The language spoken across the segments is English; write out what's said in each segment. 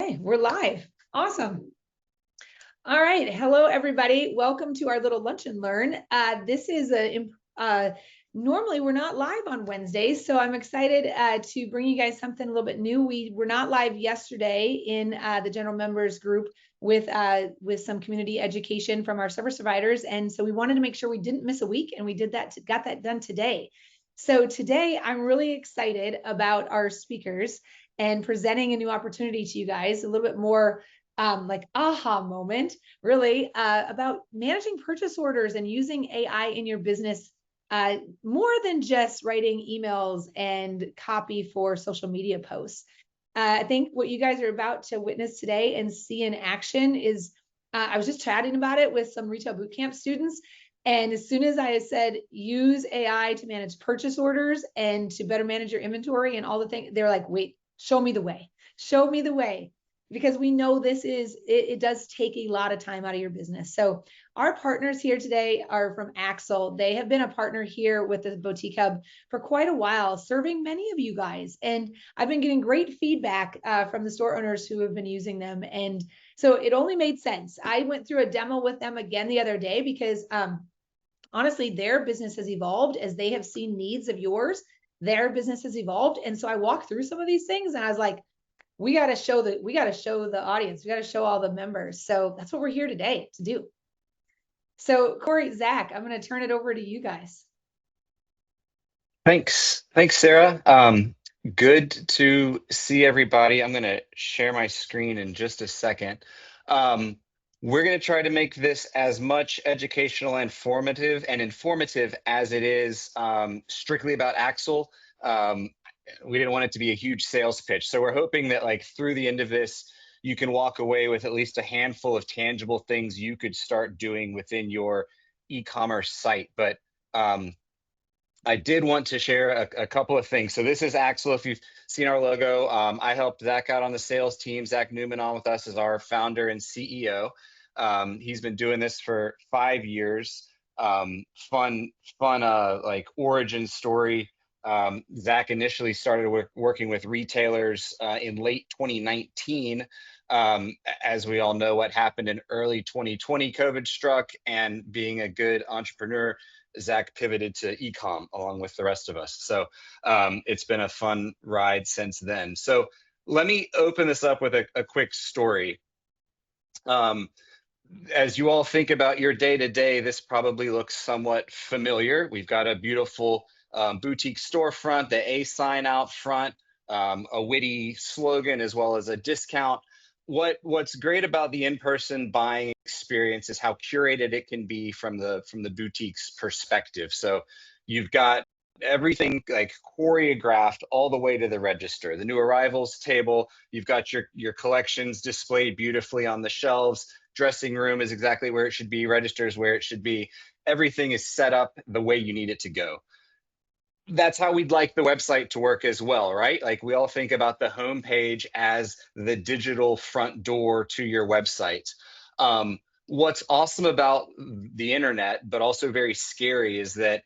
Okay, we're live. Awesome. All right. Hello, everybody. Welcome to our little lunch and learn. This is normally we're not live on Wednesdays, so I'm excited to bring you guys something a little bit new. We were not live yesterday in the general members group with some community education from our service providers, and so we wanted to make sure we didn't miss a week, and we did that. Got that done today. So today I'm really excited about our speakers and presenting a new opportunity to you guys, a little bit more like aha moment, really, about managing purchase orders and using AI in your business, more than just writing emails and copy for social media posts. I think what you guys are about to witness today and see in action is, I was just chatting about it with some retail bootcamp students. And as soon as I said, use AI to manage purchase orders and to better manage your inventory and all the things, they're like, wait, show me the way. Show me the way. Because we know this is, it does take a lot of time out of your business. So our partners here today are from Axll. They have been a partner here with the Boutique Hub for quite a while, serving many of you guys. And I've been getting great feedback from the store owners who have been using them. And so it only made sense. I went through a demo with them again the other day because honestly, their business has evolved as they have seen needs of yours. Their business has evolved. And so I walked through some of these things and I was like, we got to show the audience, we got to show all the members. So that's what we're here today to do. So Corey, Zach, I'm going to turn it over to you guys. Thanks, Sarah. Good to see everybody. I'm going to share my screen in just a second. We're going to try to make this as much educational and informative as it is strictly about Axll. We didn't want it to be a huge sales pitch. So we're hoping that like through the end of this, you can walk away with at least a handful of tangible things you could start doing within your e-commerce site. But I did want to share a couple of things. So this is Axll. If you've seen our logo, I helped Zach out on the sales team. Zach Newman on with us as our founder and CEO. He's been doing this for 5 years. Fun, like origin story. Zach initially started working with retailers in late 2019. As we all know, what happened in early 2020, COVID struck, and being a good entrepreneur, Zach pivoted to e-com along with the rest of us. So it's been a fun ride since then. So let me open this up with a quick story. As you all think about your day-to-day, this probably looks somewhat familiar. We've got a beautiful boutique storefront, the A sign out front, a witty slogan, as well as a discount. What's great about the in-person buying experience is how curated it can be from the boutique's perspective. So you've got everything like choreographed all the way to the register. The new arrivals table, you've got your collections displayed beautifully on the shelves. Dressing room is exactly where it should be. Register is where it should be. Everything is set up the way you need it to go. That's how we'd like the website to work as well, right? Like we all think about the homepage as the digital front door to your website. What's awesome about the internet, but also very scary, is that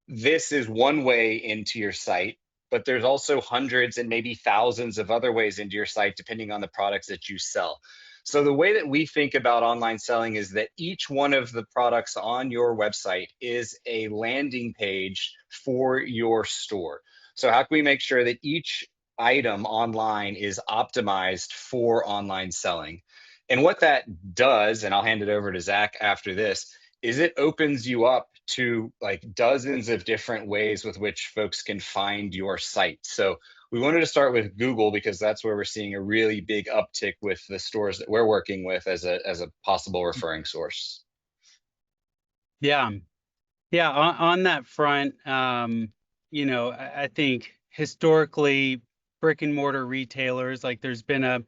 this is one way into your site, but there's also hundreds and maybe thousands of other ways into your site, depending on the products that you sell. So the way that we think about online selling is that each one of the products on your website is a landing page for your store. So how can we make sure that each item online is optimized for online selling? And what that does, and I'll hand it over to Zach after this, is it opens you up to like dozens of different ways with which folks can find your site. So we wanted to start with Google because that's where we're seeing a really big uptick with the stores that we're working with as a possible referring source. Yeah. On that front, I think historically brick and mortar retailers, like there's been a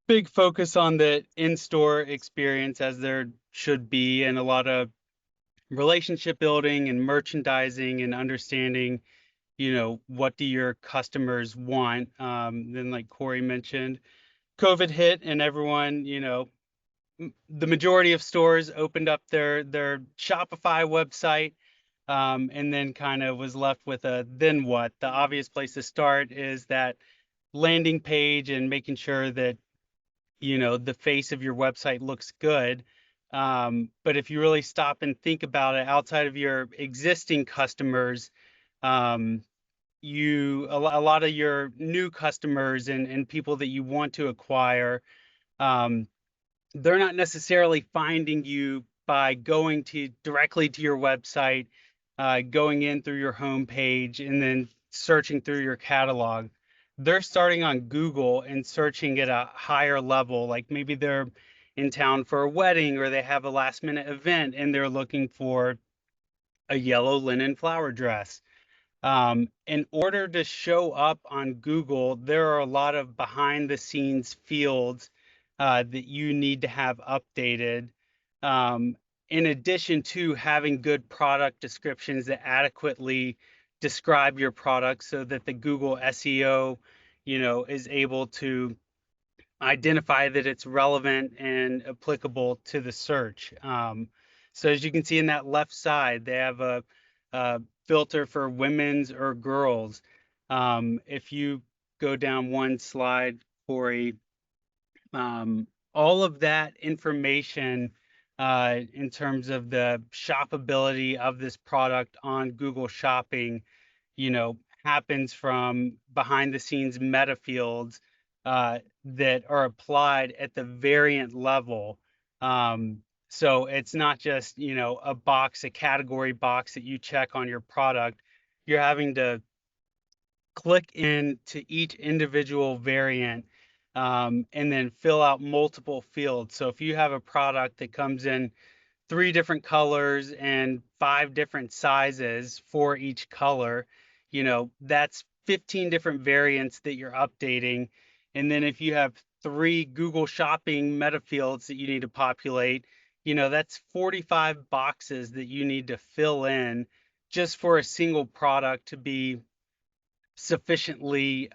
big focus on the in-store experience, as there should be, and a lot of relationship building and merchandising and understanding, what do your customers want? Then like Corey mentioned, COVID hit and everyone, the majority of stores opened up their Shopify website, and then kind of was left with then what? The obvious place to start is that landing page and making sure that the face of your website looks good. But if you really stop and think about it, outside of your existing customers, um, a lot of your new customers and people that you want to acquire, um, they're not necessarily finding you by going to directly to your website, going in through your homepage and then searching through your catalog. They're starting on Google and searching at a higher level, like maybe they're in town for a wedding or they have a last minute event and they're looking for a yellow linen flower dress. In order to show up on Google, there are a lot of behind the scenes fields that you need to have updated. Um, in addition to having good product descriptions that adequately describe your product so that the Google SEO, is able to identify that it's relevant and applicable to the search. So as you can see in that left side, they have a filter for women's or girls. If you go down one slide, Corey, all of that information in terms of the shoppability of this product on Google Shopping, happens from behind the scenes meta fields that are applied at the variant level. Um, so it's not just, a category box that you check on your product. You're having to click into each individual variant and then fill out multiple fields. So if you have a product that comes in 3 different colors and 5 different sizes for each color, that's 15 different variants that you're updating. And then if you have 3 Google Shopping meta fields that you need to populate, that's 45 boxes that you need to fill in just for a single product to be sufficiently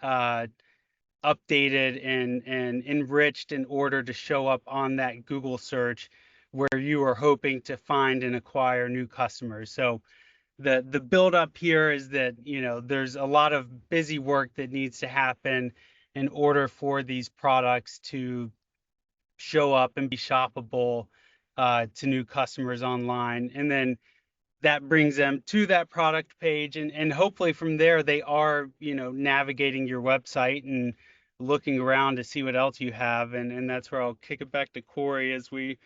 updated and enriched in order to show up on that Google search where you are hoping to find and acquire new customers. So the build up here is that there's a lot of busy work that needs to happen in order for these products to show up and be shoppable to new customers online. And then that brings them to that product page and hopefully from there they are navigating your website and looking around to see what else you have, and that's where I'll kick it back to Corey as we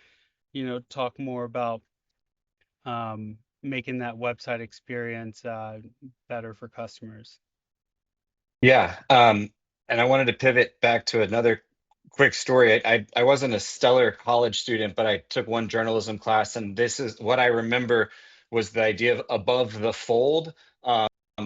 talk more about making that website experience better for customers. Yeah. And I wanted to pivot back to another quick story. I wasn't a stellar college student, but I took one journalism class, and this is what I remember was the idea of above the fold,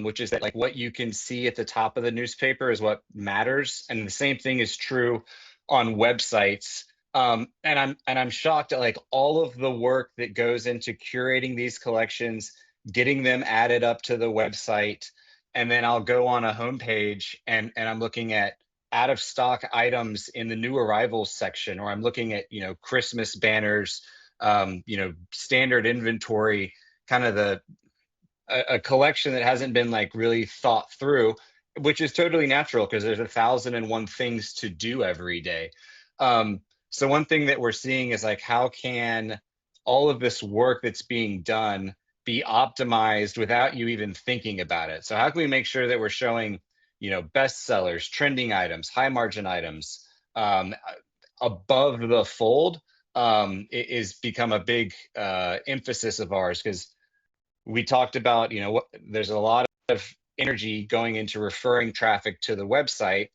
which is that like what you can see at the top of the newspaper is what matters. And the same thing is true on websites. And I'm shocked at like all of the work that goes into curating these collections, getting them added up to the website, and then I'll go on a homepage and I'm looking at out of stock items in the new arrivals section, or I'm looking at Christmas banners, standard inventory, kind of a collection that hasn't been like really thought through, which is totally natural because there's 1,001 things to do every day. So one thing that we're seeing is like, how can all of this work that's being done be optimized without you even thinking about it? So how can we make sure that we're showing, bestsellers, trending items, high margin items, above the fold? It is become a big emphasis of ours because we talked about, there's a lot of energy going into referring traffic to the website.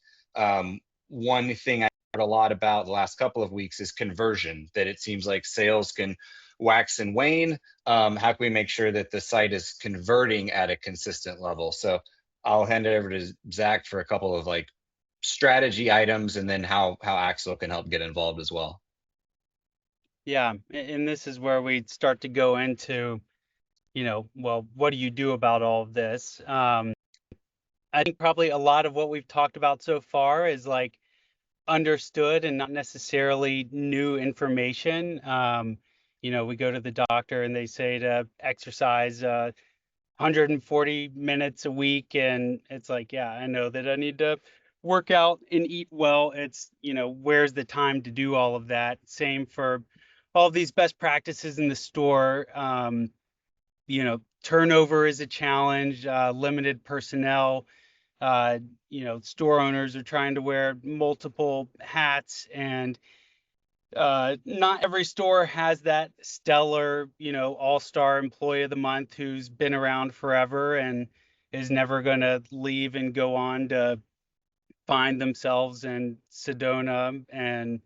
One thing I heard a lot about the last couple of weeks is conversion, that it seems like sales can wax and wane. How can we make sure that the site is converting at a consistent level? So I'll hand it over to Zach for a couple of like strategy items, and then how Axll can help get involved as well. Yeah, and this is where we start to go into well, what do you do about all of this? I think probably a lot of what we've talked about so far is like understood and not necessarily new information. We go to the doctor and they say to exercise 140 minutes a week, and it's like, yeah, I know that I need to work out and eat well. It's, where's the time to do all of that? Same for all of these best practices in the store. Turnover is a challenge, limited personnel. Store owners are trying to wear multiple hats, and not every store has that stellar, all-star employee of the month who's been around forever and is never going to leave and go on to find themselves in Sedona. And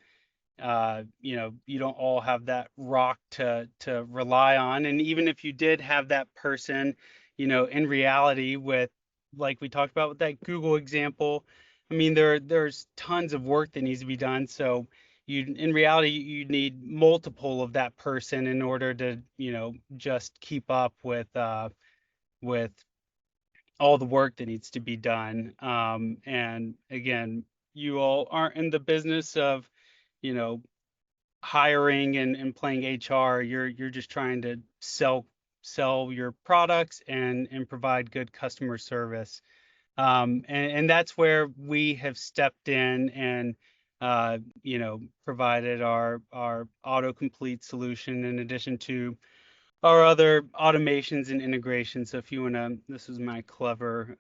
you don't all have that rock to rely on. And even if you did have that person, in reality, with, like we talked about with that Google example, I mean, there's tons of work that needs to be done. So in reality, you need multiple of that person in order to, just keep up with all the work that needs to be done. And again, you all aren't in the business of, you know, hiring and playing HR. You're just trying to sell your products and provide good customer service. And that's where we have stepped in and provided our autocomplete solution in addition to our other automations and integrations. So if you want to, this is my clever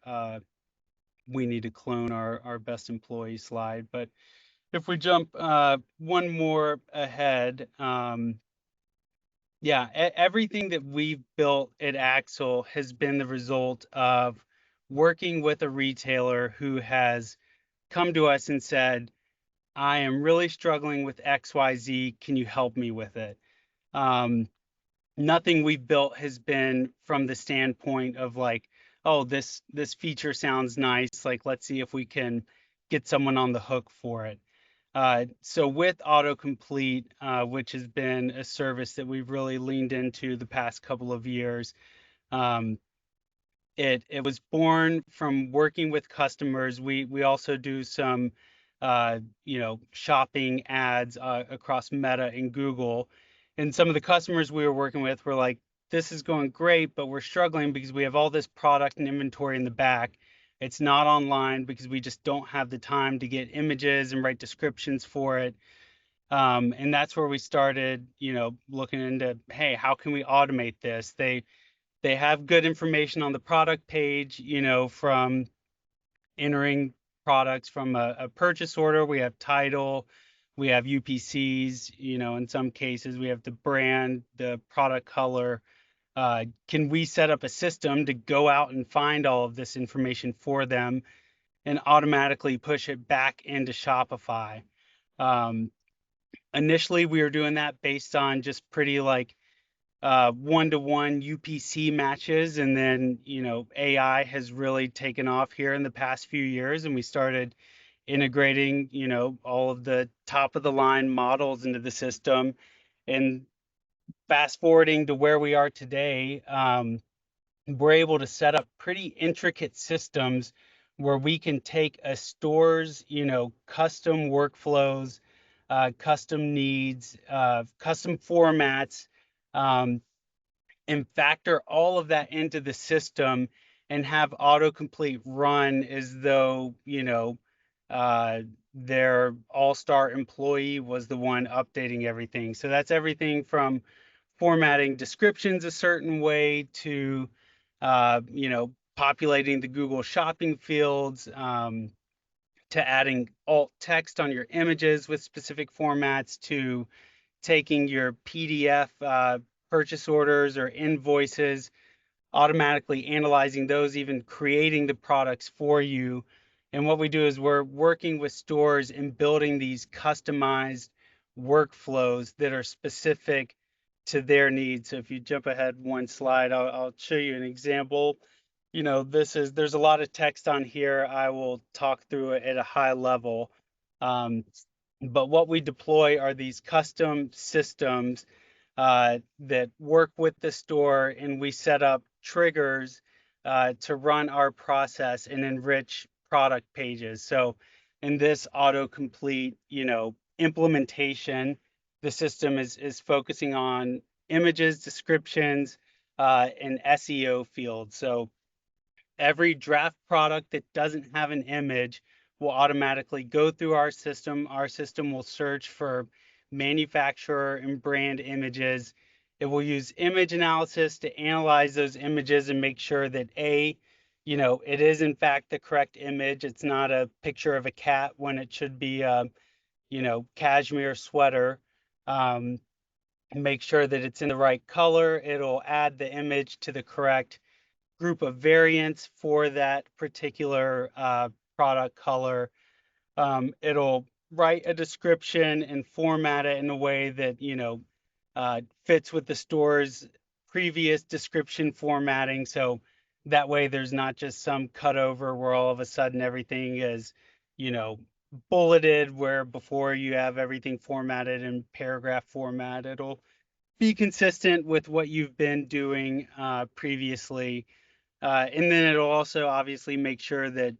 we need to clone our best employee slide. But if we jump one more ahead, yeah, everything that we've built at Axll has been the result of working with a retailer who has come to us and said, I am really struggling with XYZ. Can you help me with it? Nothing we've built has been from the standpoint of like, oh, this feature sounds nice. Like, let's see if we can get someone on the hook for it. So with Autocomplete, which has been a service that we've really leaned into the past couple of years, um, it was born from working with customers. We also do some shopping ads across Meta and Google. And some of the customers we were working with were like, this is going great, but we're struggling because we have all this product and inventory in the back. It's not online because we just don't have the time to get images and write descriptions for it. And that's where we started, looking into, hey, how can we automate this? They have good information on the product page, from entering products from a purchase order. We have title, we have UPCs, in some cases we have the brand, the product color. Can we set up a system to go out and find all of this information for them and automatically push it back into Shopify? Initially, we were doing that based on just pretty like one-to-one UPC matches, and then AI has really taken off here in the past few years, and we started integrating all of the top of the line models into the system. And fast forwarding to where we are today, we're able to set up pretty intricate systems where we can take a store's custom workflows, custom needs, custom formats, um, and factor all of that into the system and have autocomplete run as though, their all-star employee was the one updating everything. So that's everything from formatting descriptions a certain way to, populating the Google shopping fields, to adding alt text on your images with specific formats, to taking your PDF purchase orders or invoices, automatically analyzing those, even creating the products for you. And what we do is we're working with stores and building these customized workflows that are specific to their needs. So if you jump ahead one slide, I'll show you an example. There's a lot of text on here. I will talk through it at a high level. But what we deploy are these custom systems that work with the store, and we set up triggers to run our process and enrich product pages. So in this autocomplete, implementation, the system is focusing on images, descriptions, and SEO fields. So every draft product that doesn't have an image will automatically go through our system. Our system will search for manufacturer and brand images. It will use image analysis to analyze those images and make sure that it is in fact the correct image. It's not a picture of a cat when it should be a, cashmere sweater. Um, Make sure that it's in the right color. It'll add the image to the correct group of variants for that particular product color. It'll write a description and format it in a way that, fits with the store's previous description formatting. So that way there's not just some cutover where all of a sudden everything is, you know, bulleted, where before you have everything formatted in paragraph format. It'll be consistent with what you've been doing previously. And then it'll also obviously make sure that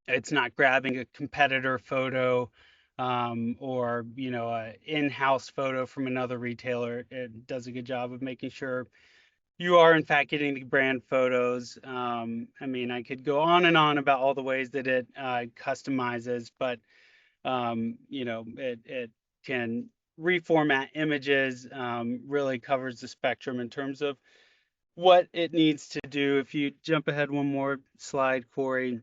it's not grabbing a competitor photo or a in-house photo from another retailer. It does a good job of making sure you are in fact getting the brand photos. I mean, I could go on and on about all the ways that it customizes, but it can reformat images, really covers the spectrum in terms of what it needs to do. If you jump ahead one more slide, Corey,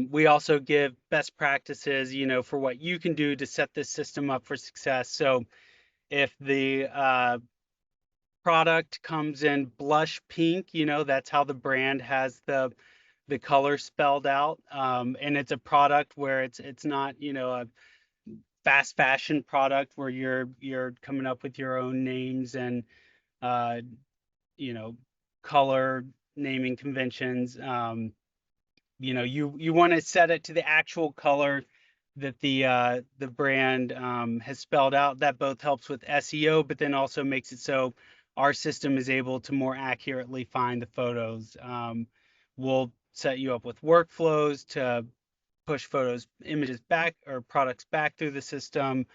we also give best practices, for what you can do to set this system up for success. So if the product comes in blush pink, that's how the brand has the color spelled out. And it's a product where it's not, a fast fashion product where you're coming up with your own names and uh, you know, color naming conventions. You want to set it to the actual color that the brand has spelled out. That both helps with SEO, but then also makes it so our system is able to more accurately find the photos. We'll set you up with workflows to push images back or products back through the system.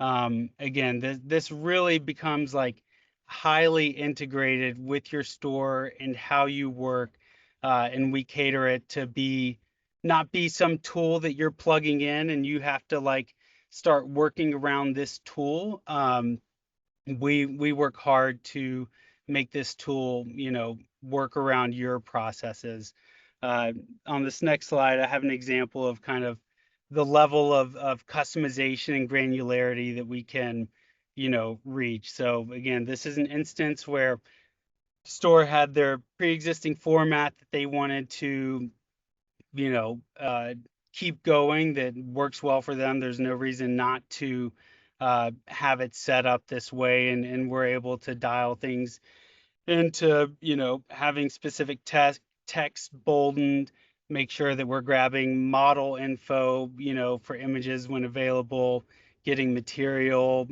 Again, this really becomes like highly integrated with your store and how you work, and we cater it to not be some tool that you're plugging in and you have to like start working around this tool. We work hard to make this tool, work around your processes. On this next slide, I have an example of kind of the level of customization and granularity that we can, reach. So again, this is an instance where store had their pre-existing format that they wanted to, you know, uh, keep going, that works well for them. There's no reason not to have it set up this way, and we're able to dial things into, having specific text boldened, make sure that we're grabbing model info, for images when available, getting material,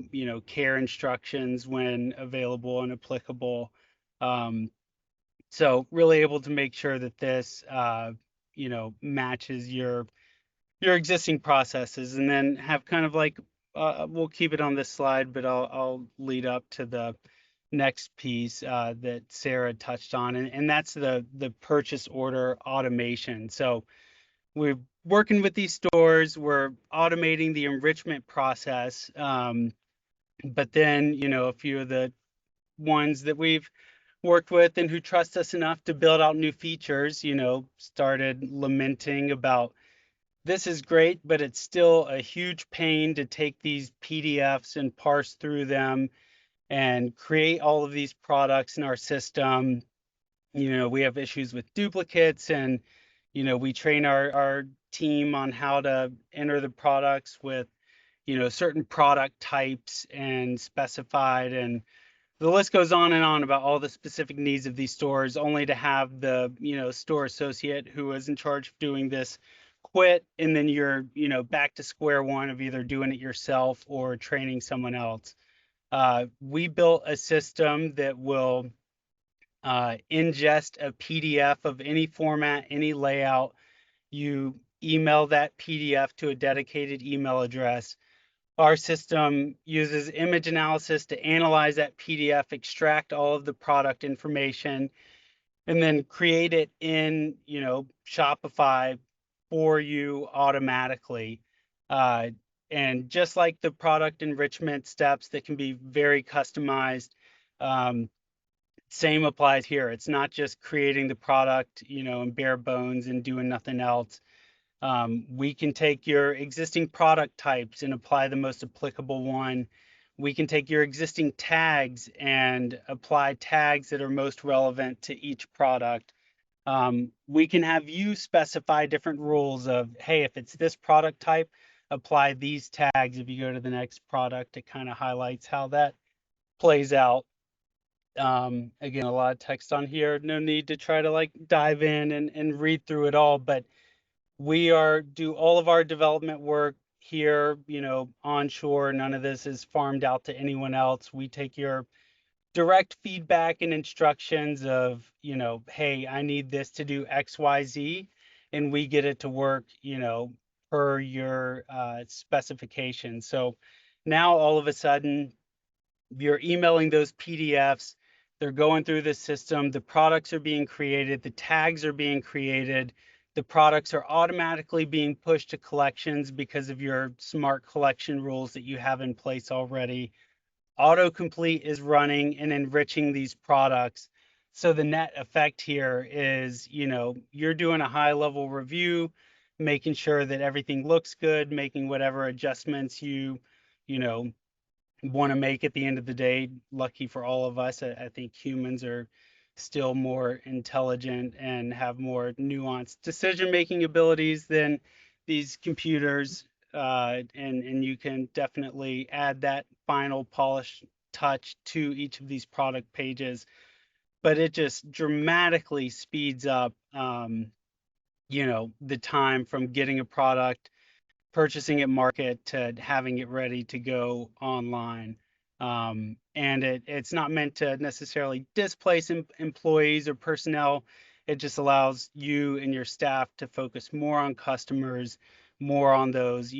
care instructions when available and applicable. So really able to make sure that this, matches your existing processes, and then have kind of like, we'll keep it on this slide, but I'll lead up to the next piece that Sarah touched on, and that's the purchase order automation. So we're working with these stores, we're automating the enrichment process, but then, a few of the ones that we've worked with and who trust us enough to build out new features, started lamenting about, this is great, but it's still a huge pain to take these PDFs and parse through them and create all of these products in our system. We have issues with duplicates, and, we train our team on how to enter the products with, certain product types and specified, and the list goes on and on about all the specific needs of these stores, only to have the, store associate who was in charge of doing this quit, and then you're, back to square one of either doing it yourself or training someone else. We built a system that will ingest a PDF of any format, any layout. You email that PDF to a dedicated email address. Our system uses image analysis to analyze that PDF, extract all of the product information, and then create it in, Shopify for you automatically. And just like the product enrichment steps that can be very customized, same applies here. It's not just creating the product, in bare bones and doing nothing else. We can take your existing product types and apply the most applicable one. We can take your existing tags and apply tags that are most relevant to each product. We can have you specify different rules of, hey, if it's this product type, apply these tags. If you go to the next product, it kind of highlights how that plays out. Again, a lot of text on here. No need to try to like dive in and read through it all, but we do all of our development work here, onshore. None of this is farmed out to anyone else. We take your direct feedback and instructions of, hey, I need this to do X, Y, Z, and we get it to work, per your specifications. So now all of a sudden you're emailing those PDFs, they're going through the system, the products are being created, the tags are being created, the products are automatically being pushed to collections because of your smart collection rules that you have in place already. Autocomplete is running and enriching these products. So the net effect here is, you're doing a high level review, making sure that everything looks good, making whatever adjustments you know, want to make at the end of the day. Lucky for all of us, I think humans are still more intelligent and have more nuanced decision-making abilities than these computers. And you can definitely add that final polish touch to each of these product pages, but it just dramatically speeds up, the time from getting a product, purchasing at market, to having it ready to go online. And it's not meant to necessarily displace employees or personnel. It just allows you and your staff to focus more on customers, more on those,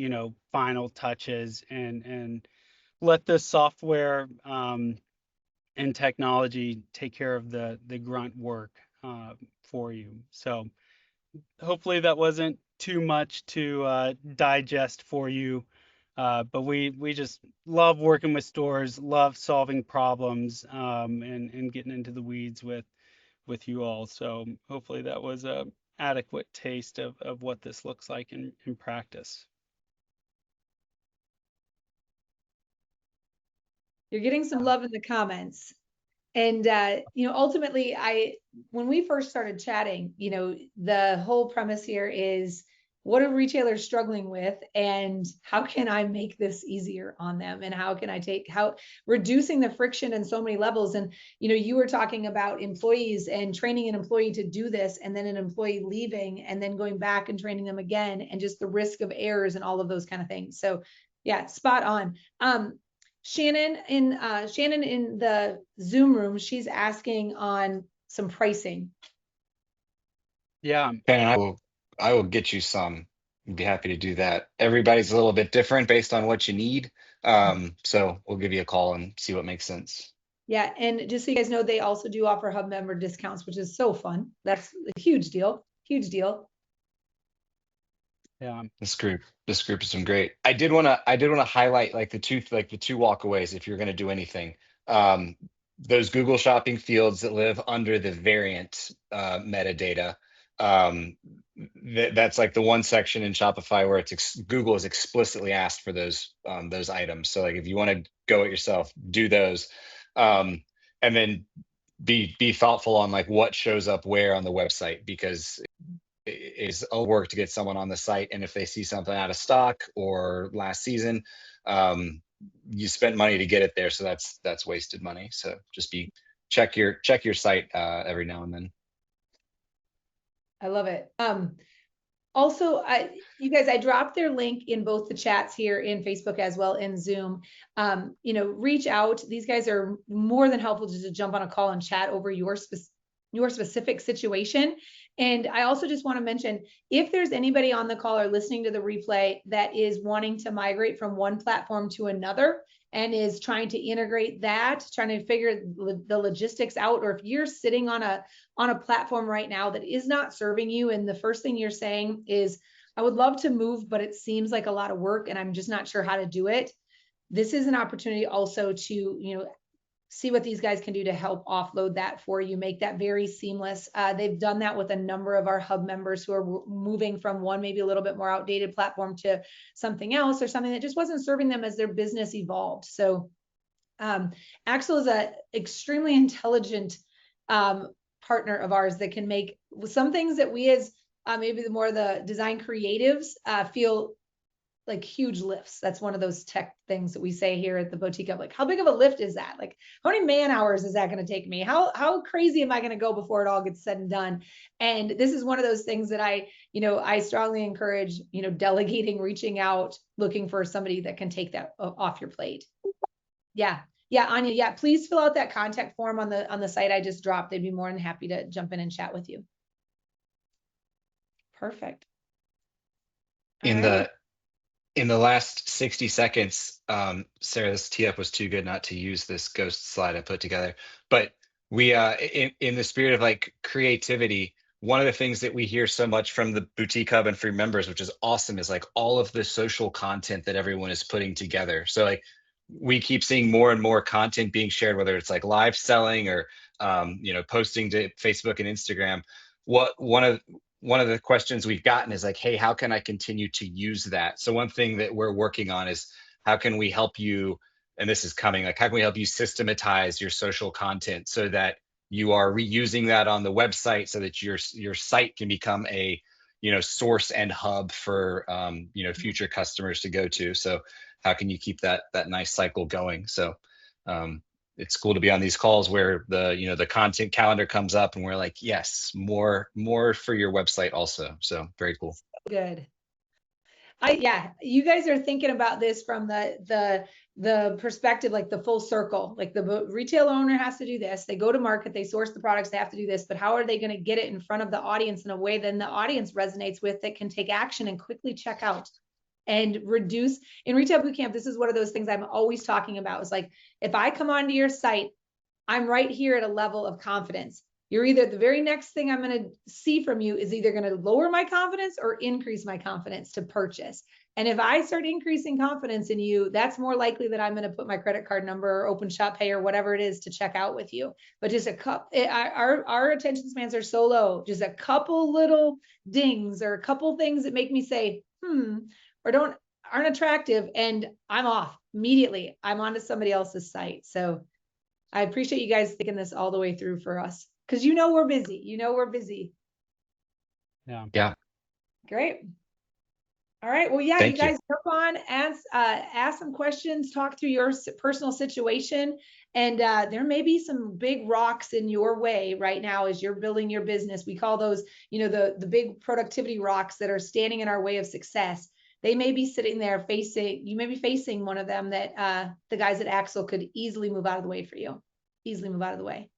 final touches, and let the software and technology take care of the grunt work for you. So hopefully that wasn't too much to digest for you. But we just love working with stores, love solving problems, and getting into the weeds with you all. So hopefully that was a adequate taste of what this looks like in practice. You're getting some love in the comments. And, ultimately, when we first started chatting, the whole premise here is, what are retailers struggling with, and how can I make this easier on them? And how can I reducing the friction in so many levels? And, you were talking about employees and training an employee to do this, and then an employee leaving and then going back and training them again, and just the risk of errors and all of those kind of things. So yeah, spot on. Shannon in the Zoom room, she's asking on some pricing. Yeah. And I will get you some. I'd be happy to do that. Everybody's a little bit different based on what you need. So we'll give you a call and see what makes sense. Yeah, and just so you guys know, they also do offer hub member discounts, which is so fun. That's a huge deal. Huge deal. Yeah. This group has been great. I did want to highlight like the two walkaways if you're going to do anything. Those Google shopping fields that live under the variant metadata. That's like the one section in Shopify where Google is explicitly asked for those items. So like if you want to go it yourself, do those, and then be thoughtful on like what shows up where on the website, because is a work to get someone on the site, and if they see something out of stock or last season, you spent money to get it there, so that's wasted money. So just check your site every now and then. I love it. Also, you guys, I dropped their link in both the chats here in Facebook as well in Zoom. Reach out. These guys are more than helpful just to jump on a call and chat over your your specific situation. And I also just want to mention, if there's anybody on the call or listening to the replay that is wanting to migrate from one platform to another and is trying to integrate that, trying to figure the logistics out, or if you're sitting on a platform right now that is not serving you, and the first thing you're saying is, I would love to move, but it seems like a lot of work and I'm just not sure how to do it. This is an opportunity also to, you know, see what these guys can do to help offload that for you, make that very seamless. They've done that with a number of our hub members who are moving from one maybe a little bit more outdated platform to something else, or something that just wasn't serving them as their business evolved. So Axll is an extremely intelligent partner of ours that can make some things that we as maybe the design creatives feel like huge lifts. That's one of those tech things that we say here at the boutique of, like, how big of a lift is that? Like, how many man hours is that going to take me? How crazy am I going to go before it all gets said and done? And this is one of those things that I strongly encourage, delegating, reaching out, looking for somebody that can take that off your plate. Yeah. Yeah, Anya. Yeah, please fill out that contact form on the site I just dropped. They'd be more than happy to jump in and chat with you. Perfect. In the last 60 seconds, Sarah, this tee up was too good not to use this ghost slide I put together. But we, in the spirit of like creativity, one of the things that we hear so much from the Boutique Hub and free members, which is awesome, is like all of the social content that everyone is putting together. So like we keep seeing more and more content being shared, whether it's like live selling or posting to Facebook and Instagram. One of the questions we've gotten is like, hey, how can I continue to use that? So one thing that we're working on is how can we help you, and this is coming, like how can we help you systematize your social content so that you are reusing that on the website so that your site can become a source and hub for future customers to go to. So how can you keep that nice cycle going? So it's cool to be on these calls where the content calendar comes up and we're like, yes, more for your website also. So very cool. Good. You guys are thinking about this from the perspective, like the full circle, like the retail owner has to do this. They go to market, they source the products, they have to do this, but how are they going to get it in front of the audience in a way that the audience resonates with, that can take action and quickly check out and reduce? In Retail Bootcamp, this is one of those things I'm always talking about. It's like, if I come onto your site, I'm right here at a level of confidence. You're either, the very next thing I'm going to see from you is either going to lower my confidence or increase my confidence to purchase. And if I start increasing confidence in you, that's more likely that I'm going to put my credit card number or open shop pay or whatever it is to check out with you. But just our attention spans are so low. Just a couple little dings or a couple things that make me say, or aren't attractive, and I'm off immediately. I'm onto somebody else's site. So I appreciate you guys thinking this all the way through for us, because we're busy. Yeah. Great. All right. Well, yeah, Thank you guys jump on, ask some questions, talk through your personal situation. And there may be some big rocks in your way right now as you're building your business. We call those, the big productivity rocks that are standing in our way of success. They may be sitting there you may be facing one of them that the guys at Axll could easily move out of the way for you. Easily move out of the way.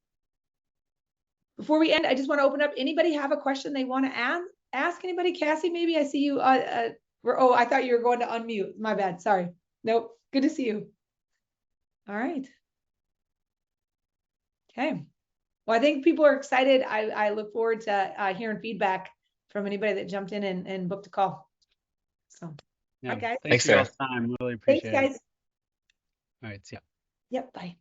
Before we end, I just want to open up. Anybody have a question they want to ask anybody? Cassie, maybe I see you. I thought you were going to unmute. My bad. Sorry. Nope. Good to see you. All right. Okay. Well, I think people are excited. I look forward to hearing feedback from anybody that jumped in and booked a call. So, Yeah. all right, guys. Thanks for your time. Really appreciate it. Thanks, guys. All right. See ya. Yep. Bye.